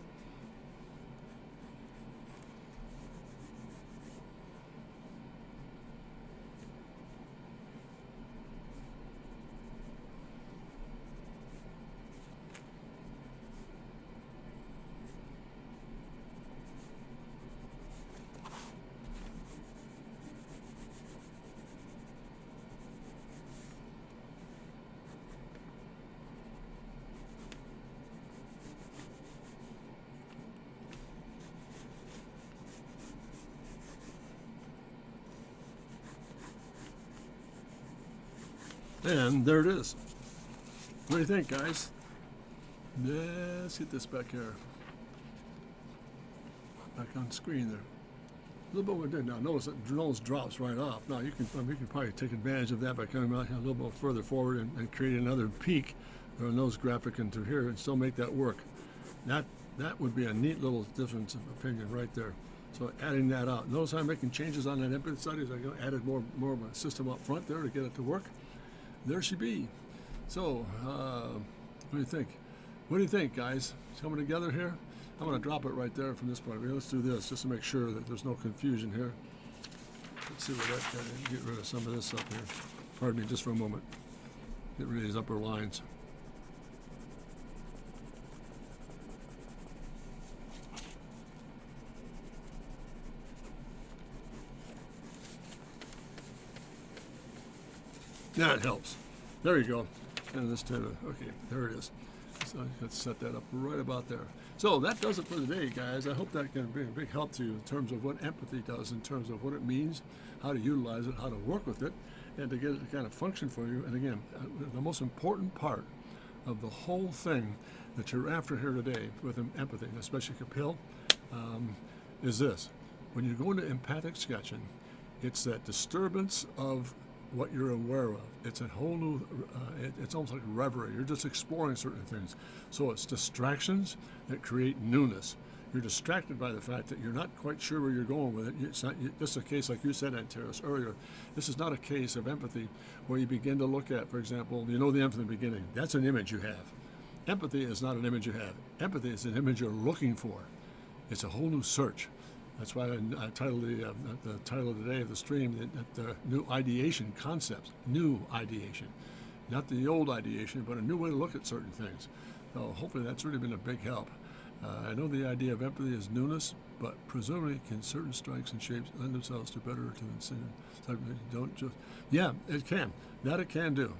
And there it is. What do you think, guys? Let's get this back here. Back on screen there. A little bit what we did now. Notice that nose drops right off. Now you can probably take advantage of that by coming out a little bit further forward and create another peak or a nose graphic into here and still make that work. That would be a neat little difference of opinion right there. So adding that out. Notice how I'm making changes on that empathy study as I added more of a system up front there to get it to work. There she be. So, what do you think? What do you think, guys? Coming together here? I'm going to drop it right there from this point. Let's do this just to make sure that there's no confusion here. Let's see what that get rid of some of this stuff here. Pardon me just for a moment. Get rid of these upper lines. That helps. There you go. And this time, okay, there it is. So let's set that up right about there. So that does it for today, guys. I hope that can be a big help to you in terms of what empathy does, in terms of what it means, how to utilize it, how to work with it, and to get it to kind of function for you. And again, the most important part of the whole thing that you're after here today with empathy, especially Kapil, is this. When you go into empathic sketching, it's that disturbance of what you're aware of. It's a whole new, it's almost like reverie. You're just exploring certain things. So it's distractions that create newness. You're distracted by the fact that you're not quite sure where you're going with it. It's not just a case, like you said, Antares, earlier. This is not a case of empathy where you begin to look at, for example, you know the end from the beginning. That's an image you have. Empathy is not an image you have. Empathy is an image you're looking for. It's a whole new search. That's why I titled the title of today of the stream the new ideation concepts. New ideation. Not the old ideation, but a new way to look at certain things. So hopefully that's really been a big help. I know the idea of empathy is newness, but presumably can certain strikes and shapes lend themselves to better to consider. So don't just, yeah, it can. That it can do,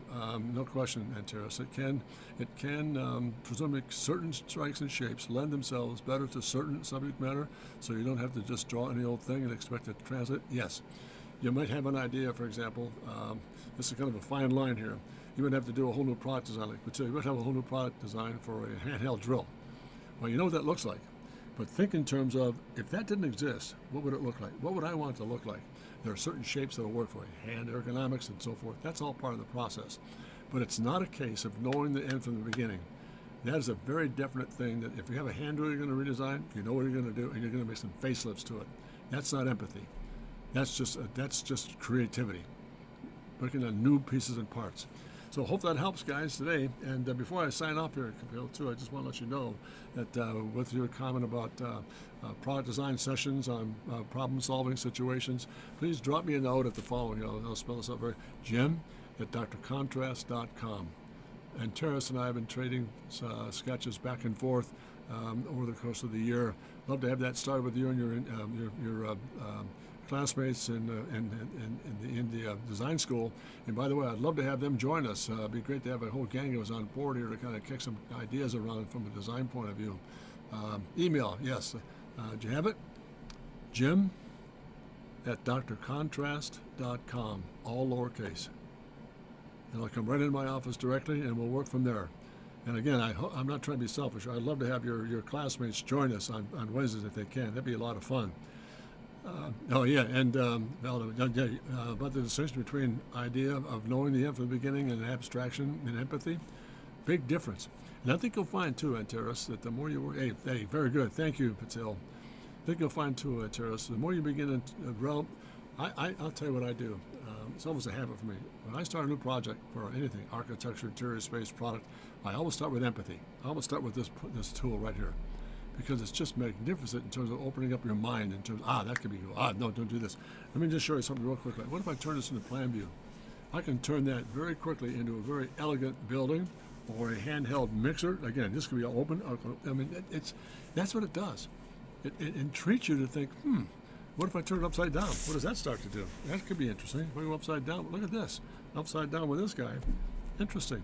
no question, Antares. It can presumably certain strikes and shapes lend themselves better to certain subject matter, so you don't have to just draw any old thing and expect it to translate. Yes, you might have an idea, for example, this is kind of a fine line here. You would have to do a whole new product design, like you would have a whole new product design for a handheld drill. Well, you know what that looks like, but think in terms of, if that didn't exist, what would it look like? What would I want it to look like? There are certain shapes that will work for you, hand ergonomics and so forth. That's all part of the process. But it's not a case of knowing the end from the beginning. That is a very definite thing that if you have a hand tool you're going to redesign, you know what you're going to do, and you're going to make some facelifts to it. That's not empathy. That's just creativity, working on new pieces and parts. So hope that helps, guys, today. And before I sign off here, Kapil, too, I just want to let you know that with your comment about product design sessions on problem-solving situations, please drop me a note at the following. I'll spell this out very Jim@drcontrast.com. And Terrace and I have been trading sketches back and forth over the course of the year. Love to have that started with you and your classmates in the design school. And by the way, I'd love to have them join us. It'd be great to have a whole gang of us on board here to kind of kick some ideas around from a design point of view. Email, yes. Do you have it? Jim@drcontrast.com, all lowercase. And I'll come right into my office directly, and we'll work from there. And again, I'm not trying to be selfish. I'd love to have your classmates join us on Wednesdays if they can. That'd be a lot of fun. About the distinction between idea of knowing the end from the beginning and abstraction and empathy, big difference. And I think you'll find too, Terrace, that the more you work, hey, very good, thank you, Patil. I think you'll find too, Terrace, the more you begin to, I'll tell you what I do. It's almost a habit for me. When I start a new project for anything, architecture, interior space, product, I always start with empathy. I always start with this tool right here, because it's just magnificent in terms of opening up your mind in terms of, that could be cool. No, don't do this. Let me just show you something real quickly. What if I turn this into plan view? I can turn that very quickly into a very elegant building or a handheld mixer. Again, this could be all open. I mean, that's what it does. It entreats you to think, what if I turn it upside down? What does that start to do? That could be interesting. If I go upside down, look at this. Upside down with this guy. Interesting.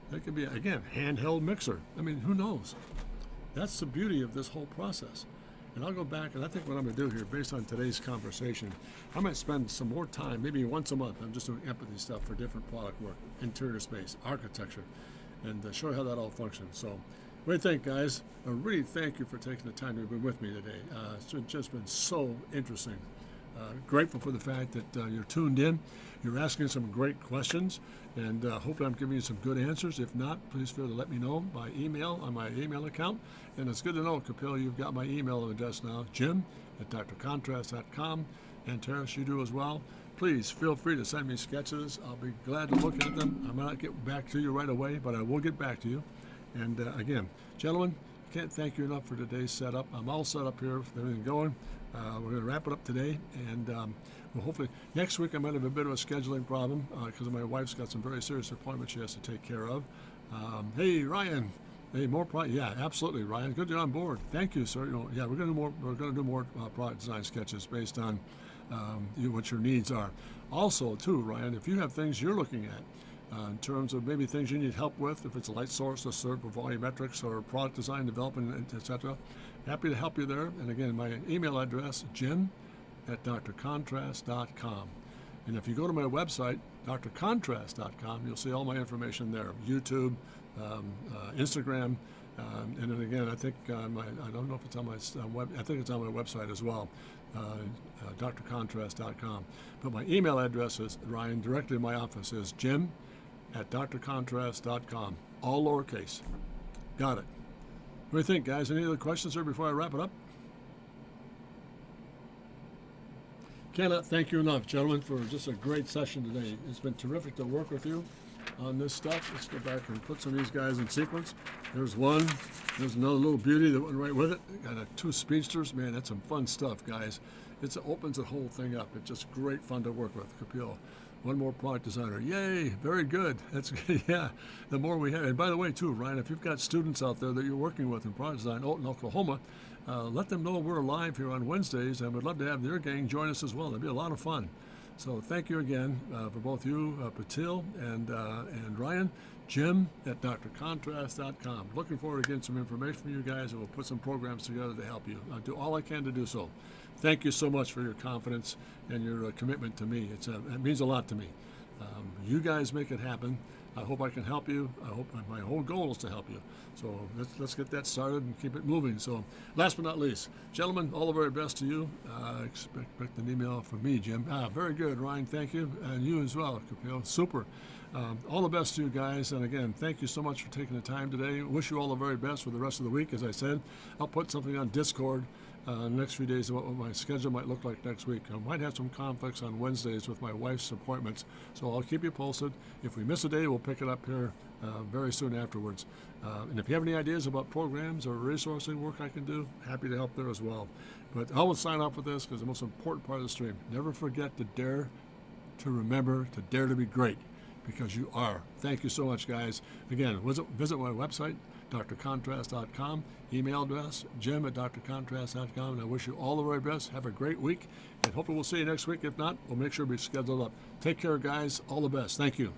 That could be, again, handheld mixer. I mean, who knows? That's the beauty of this whole process. And I'll go back, and I think what I'm going to do here, based on today's conversation, I might spend some more time, maybe once a month, I'm just doing empathy stuff for different product work, interior space, architecture, and show you how that all functions. So, what do you think, guys? I really thank you for taking the time to be with me today. It's just been so interesting. Grateful for the fact that you're tuned in. You're asking some great questions, and hopefully I'm giving you some good answers. If not, please feel to let me know by email on my email account. And it's good to know, Kapil, you've got my email address now, Jim@drcontrast.com, and Terrace, you do as well. Please feel free to send me sketches. I'll be glad to look at them. I might not get back to you right away, but I will get back to you. And again, gentlemen, I can't thank you enough for today's setup. I'm all set up here with everything going. We're going to wrap it up today, and well, hopefully next week I might have a bit of a scheduling problem because my wife's got some very serious appointments she has to take care of. Hey, Ryan. Hey, more product. Yeah, absolutely, Ryan. Good you're on board. Thank you, sir. Yeah, we're going to do more. We're going to do more product design sketches based on what your needs are. Also, too, Ryan, if you have things you're looking at. In terms of maybe things you need help with, if it's a light source, a serve, or volumetrics, or product design, development, etc. Happy to help you there. And again, my email address, Jim@drcontrast.com. And if you go to my website, drcontrast.com, you'll see all my information there. YouTube, Instagram, and then again, I think I don't know if it's on my I think it's on my website as well, drcontrast.com. But my email address is, Ryan, directly in my office is Jim@drcontrast.com, all lowercase. Got it. What do you think, guys? Any other questions here before I wrap it up? Cannot thank you enough, gentlemen, for just a great session today. It's been terrific to work with you on this stuff. Let's go back and put some of these guys in sequence. There's one. There's another little beauty that went right with it. Got two speedsters. Man, that's some fun stuff, guys. It opens the whole thing up. It's just great fun to work with, Kapil. One more product designer. Yay, very good. That's yeah. The more we have, and by the way, too, Ryan, if you've got students out there that you're working with in product design in Oklahoma, let them know we're live here on Wednesdays, and we'd love to have their gang join us as well. It'd be a lot of fun. So thank you again for both you, Patil and Ryan. Jim@drcontrast.com. Looking forward to getting some information from you guys, and we'll put some programs together to help you. I'll do all I can to do so. Thank you so much for your confidence and your commitment to me. It means a lot to me. You guys make it happen, I hope I can help you. I hope my whole goal is to help you. So let's get that started and keep it moving. So last but not least, gentlemen, all the very best to you. Expect an email from me, Jim. Very good, Ryan. Thank you, and you as well, Capil. Super. All the best to you guys, and again, thank you so much for taking the time today. Wish you all the very best for the rest of the week. As I said, I'll put something on Discord the next few days about what my schedule might look like next week. I might have some conflicts on Wednesdays with my wife's appointments, so I'll keep you posted. If we miss a day, we'll pick it up here very soon afterwards. And if you have any ideas about programs or resourcing work I can do, happy to help there as well. But I will sign off with this because the most important part of the stream, never forget to dare to remember, to dare to be great, because you are. Thank you so much, guys. Again, visit my website, drcontrast.com, email address, jim@drcontrast.com, and I wish you all the very best. Have a great week, and hopefully we'll see you next week. If not, we'll make sure we schedule up. Take care, guys. All the best. Thank you.